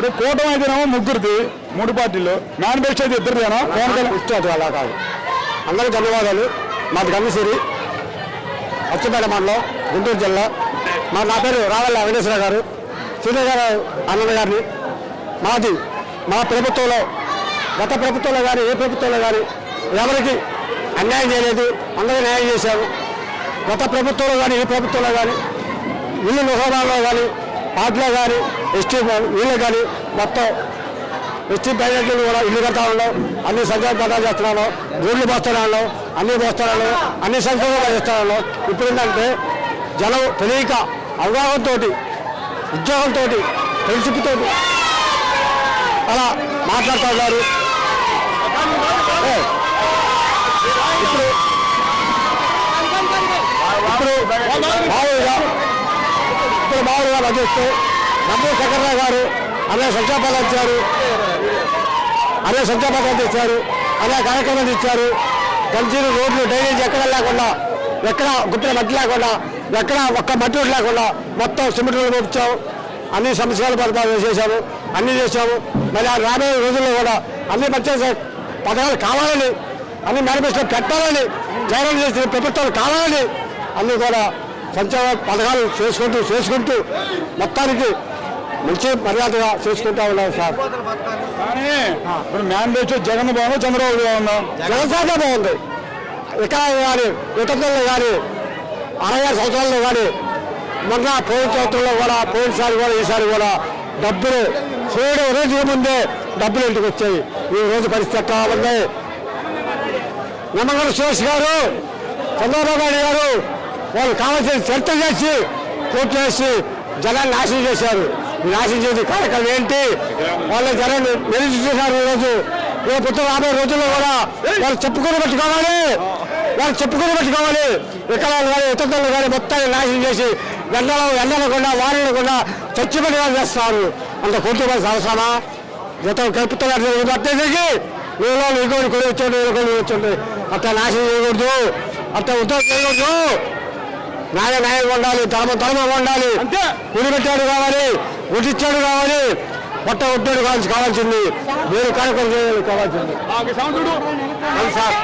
ఇప్పుడు కూటమి అయితేనేమో ముగ్గురిది 3 పార్టీలు, మేనిఫెస్టో అయితే ఇద్దరిదేనా? ఇష్టం అలా కాదు. అందరికీ ధన్యవాదాలు. మాది గంగసిరి, అచ్చంపేట మండలం, గుంటూరు జిల్లా. నా పేరు రావల్ల వెంకటేశ్వర గారు, సీనియర్ గారు అన్నయ్య గారిని. మా ప్రభుత్వంలో, గత ప్రభుత్వంలో కానీ ఏ ప్రభుత్వంలో కానీ ఎవరికి అన్యాయం చేయలేదు, అందరికీ న్యాయం చేశారు. గత ప్రభుత్వంలో కానీ ఈ ప్రభుత్వంలో కానీ ఇల్లు నిహోదాల్లో కానీ పార్టీలో కానీ ఎస్టీ వీళ్ళు కానీ మొత్తం ఎస్టీ ప్రైవేట్లు కూడా ఇల్లు కడతా ఉన్నాం, అన్ని సంక్షేమ పథకాలు చేస్తున్నాను, రోడ్లు పోస్తున్నాను, అన్ని పోస్తున్నాను, అన్ని సంక్షేమాలు చేస్తున్నాను. ఇప్పుడు ఏంటంటే జనం తెలియక అవగాహనతో, ఉద్యోగంతో, ఫ్రెండ్షిప్తో అలా మాట్లాడుతూ ఉన్నారు. ఇప్పుడు మామూలుగా లభిస్తూ నంబూరు శంకర్రావు గారు అనే సంక్షేమాలు ఇచ్చారు, ఇచ్చారు, అనే కార్యక్రమాలు ఇచ్చారు. కంచెలు, రోడ్లు, డ్రైనేజ్ ఎక్కడ లేకుండా, ఎక్కడ గుట్టిన మట్టి లేకుండా, ఎక్కడ ఒక్క మట్టి రోడ్డు లేకుండా మొత్తం సిమెంట్ రోడ్లు పంపించాం. అన్ని సంస్కారాలు పథకాలు చేశాము, అన్నీ చేశాము. మరి ఆ రాబోయే రోజుల్లో కూడా అన్ని మంచి పథకాలు కావాలని, అన్ని మేనిఫెస్టో పెట్టాలని, జగన్ చేసిన ప్రభుత్వాలు కావాలని అన్నీ కూడా సంక్షేమ పథకాలు చేసుకుంటూ మొత్తానికి మంచి మర్యాదగా చేసుకుంటా ఉన్నారు సార్. కానీ ఇప్పుడు మేనిఫెస్టో జగన్ బాగుందా, చంద్రబాబు బాగుందా? జగన్ సార్ బాగుంది. ఇక్కడ కానీ ఇతరులలో కానీ 60 సంవత్సరాల్లో కానీ మొన్న పోయిన సంవత్సరంలో కూడా, పోయినసారి కూడా, ఈసారి కూడా డబ్బులు చేయడం రోజు ముందే డబ్బులు ఇంటికి వచ్చాయి. ఈ రోజు పరిస్థితి ఎట్లా ఉంది? నిమ్మగడ్డ సురేష్ గారు, చంద్రబాబు నాయుడు గారు వాళ్ళు కావాల్సిన చర్చ చేసి కోర్టు చేసి జనాన్ని నాశనం చేశారు. ఈ నాశనం చేసే కార్యక్రమం ఏంటి? వాళ్ళ జనాన్ని నిరీక్షిస్తున్నారు. ఈరోజు రేపు రాబోయే రోజుల్లో కూడా వాళ్ళు చెప్పుకొని పెట్టుకోవాలి, వికలాలు కానీ ఇతరులు కానీ మొత్తాన్ని నాశనం చేసి ఎండలకుండా వారినకుండా చచ్చిపెట్టుగా చేస్తారు. అంత కోర్టు పని అవసరమా? గతం కలుపుతున్నారు అట్టేసి వీళ్ళు ఇంకోటి కొని వచ్చండి, అట్లా నాశనం చేయకూడదు, అట్లా ఉద్యోగం చేయకూడదు. న్యాయంగా ఉండాలి, ధర్మం ఉండాలి. ఉరిపెట్టాడు కావాలి, ఉడిచ్చాడు కావాలి, ఒట్టాడు కావాల్సింది. వేరే కార్యక్రమం కావాల్సింది సార్.